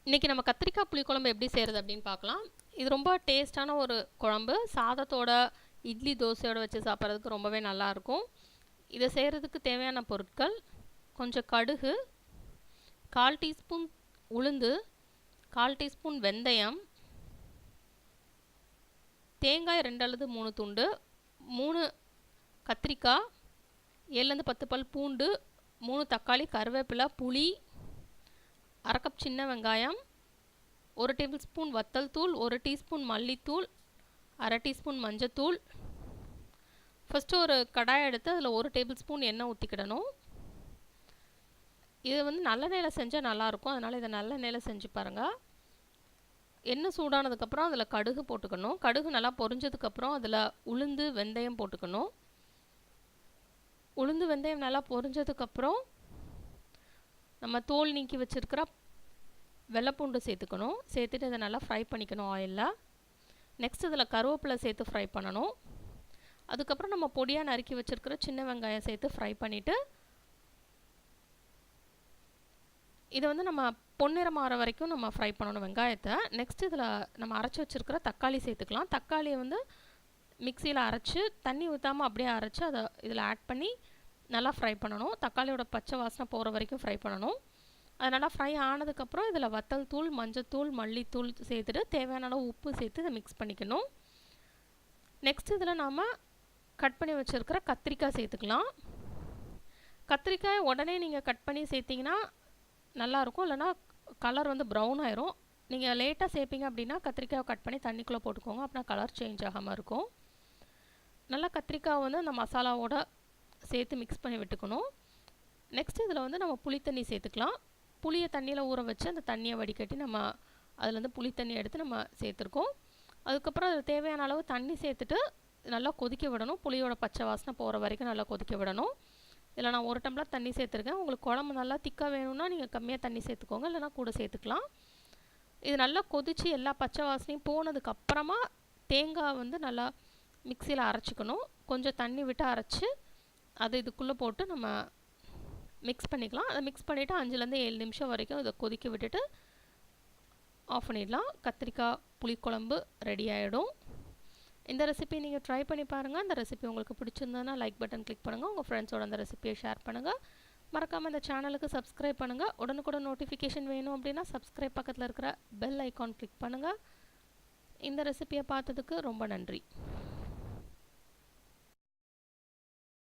இன்றைக்கி நம்ம கத்திரிக்காய் புளிக்குழம்பு எப்படி செய்கிறது அப்படின்னு பார்க்கலாம். இது ரொம்ப டேஸ்டான ஒரு குழம்பு. சாதத்தோட இட்லி தோசையோடு வச்சு சாப்பிட்றதுக்கு ரொம்பவே நல்லாயிருக்கும். இதை செய்கிறதுக்கு தேவையான பொருட்கள்: கொஞ்சம் கடுகு, 1/4 டீஸ்பூன் உளுந்து, 1/4 டீஸ்பூன் வெந்தயம், தேங்காய் 2 அல்லது 3 துண்டு, 3 கத்திரிக்காய், 7 10 பல் பூண்டு, 3 தக்காளி, கருவேப்பிலை, புளி, 1/2 கப் சின்ன வெங்காயம், 1 டேபிள் ஸ்பூன் வத்தல் தூள், 1 டீஸ்பூன் மல்லித்தூள், 1/2 டீஸ்பூன் மஞ்சத்தூள். ஃபஸ்ட்டு ஒரு கடாய் எடுத்து அதில் 1 டேபிள் ஸ்பூன் எண்ணெய் ஊற்றிக்கிடணும். இது நல்லெண்ணெயில் செஞ்சால் நல்லாயிருக்கும், அதனால் இதை நல்லெண்ணெயில் செஞ்சு பாருங்கள். எண்ணெய் சூடானதுக்கப்புறம் அதில் கடுகு போட்டுக்கணும். கடுகு நல்லா பொரிஞ்சதுக்கப்புறம் அதில் உளுந்து வெந்தயம் போட்டுக்கணும். உளுந்து வெந்தயம் நல்லா பொரிஞ்சதுக்கப்புறம் நம்ம தோல் நீக்கி வச்சுருக்கிற வெள்ளைப்பூண்டு சேர்த்துக்கணும். சேர்த்துட்டு இதை நல்லா ஃப்ரை பண்ணிக்கணும் ஆயிலில். நெக்ஸ்ட் இதில் கருவேப்பிலை சேர்த்து ஃப்ரை பண்ணணும். அதுக்கப்புறம் நம்ம பொடியாக நறுக்கி வச்சுருக்கிற சின்ன வெங்காயம் சேர்த்து ஃப்ரை பண்ணிவிட்டு இதை நம்ம பொன்னிறம் ஆற வரைக்கும் நம்ம ஃப்ரை பண்ணணும் வெங்காயத்தை. நெக்ஸ்ட் இதில் நம்ம அரைச்சி வச்சுருக்கிற தக்காளி சேர்த்துக்கலாம். தக்காளியை மிக்சியில் அரைச்சி தண்ணி ஊற்றாமல் அப்படியே அரைச்சி அதை இதில் ஆட் பண்ணி நல்லா ஃப்ரை பண்ணணும். தக்காளியோட பச்சை வாசனை போகிற வரைக்கும் ஃப்ரை பண்ணணும். அது நல்லா ஃப்ரை ஆனதுக்கப்புறம் இதில் வத்தல் தூள், மஞ்சத்தூள், மல்லித்தூள் சேர்த்துட்டு தேவையான அளவு உப்பு சேர்த்து இதை மிக்ஸ் பண்ணிக்கணும். நெக்ஸ்ட் இதில் நாம் கட் பண்ணி வச்சுருக்கிற கத்திரிக்காய் சேர்த்துக்கலாம். கத்திரிக்காய் உடனே நீங்கள் கட் பண்ணி சேர்த்திங்கன்னா நல்லாயிருக்கும், இல்லைனா கலர் ப்ரௌன் ஆயிரும். நீங்கள் லேட்டாக சேர்ப்பீங்க அப்படின்னா கத்திரிக்காயை கட் பண்ணி தண்ணிக்குள்ளே போட்டுக்கோங்க, அப்படின்னா கலர் சேஞ்ச் ஆகாமல் இருக்கும். நல்லா கத்திரிக்காய் அந்த மசாலாவோட சேர்த்து மிக்ஸ் பண்ணி விட்டுக்கணும். நெக்ஸ்ட் இதில் நம்ம புளி தண்ணி சேர்த்துக்கலாம். புளியை தண்ணியில் ஊற வச்சு அந்த தண்ணியை வடிகட்டி நம்ம அதில் புளி தண்ணி எடுத்து நம்ம சேர்த்துருக்கோம். அதுக்கப்புறம் அதில் தேவையான அளவு தண்ணி சேர்த்துட்டு நல்லா கொதிக்க விடணும். புளியோட பச்சை வாசனை போகிற வரைக்கும் நல்லா கொதிக்க விடணும். இதில் நான் 1 டம்ளர் தண்ணி சேர்த்துருக்கேன். உங்களுக்கு குழம்பு நல்லா திக்காக வேணும்னா நீங்கள் கம்மியாக தண்ணி சேர்த்துக்கோங்க, இல்லைனா கூட சேர்த்துக்கலாம். இது நல்லா கொதித்து எல்லா பச்சை வாசனையும் போனதுக்கப்புறமா தேங்காய் நல்லா மிக்சியில் அரைச்சிக்கணும். கொஞ்சம் தண்ணி விட்டு அரைச்சி அது இதுக்குள்ளே போட்டு நம்ம மிக்ஸ் பண்ணிக்கலாம். அதை மிக்ஸ் பண்ணிவிட்டு 5லேருந்து 7 நிமிஷம் வரைக்கும் இதை கொதிக்க விட்டுட்டு ஆஃப் பண்ணிடலாம். கத்திரிக்காய் புளிக்குழம்பு ரெடி ஆகிடும். இந்த ரெசிபி நீங்கள் ட்ரை பண்ணி பாருங்கள். அந்த ரெசிபி உங்களுக்கு பிடிச்சிருந்ததுன்னா லைக் பட்டன் கிளிக் பண்ணுங்கள். உங்கள் ஃப்ரெண்ட்ஸோட அந்த ரெசிபியை ஷேர் பண்ணுங்கள். மறக்காமல் இந்த சேனலுக்கு சப்ஸ்கிரைப் பண்ணுங்கள். உடனுக்குடன் நோட்டிஃபிகேஷன் வேணும் அப்படின்னா சப்ஸ்கிரைப் பக்கத்தில் இருக்கிற பெல் ஐக்கான் கிளிக் பண்ணுங்கள். இந்த ரெசிபியை பார்த்ததுக்கு ரொம்ப நன்றி.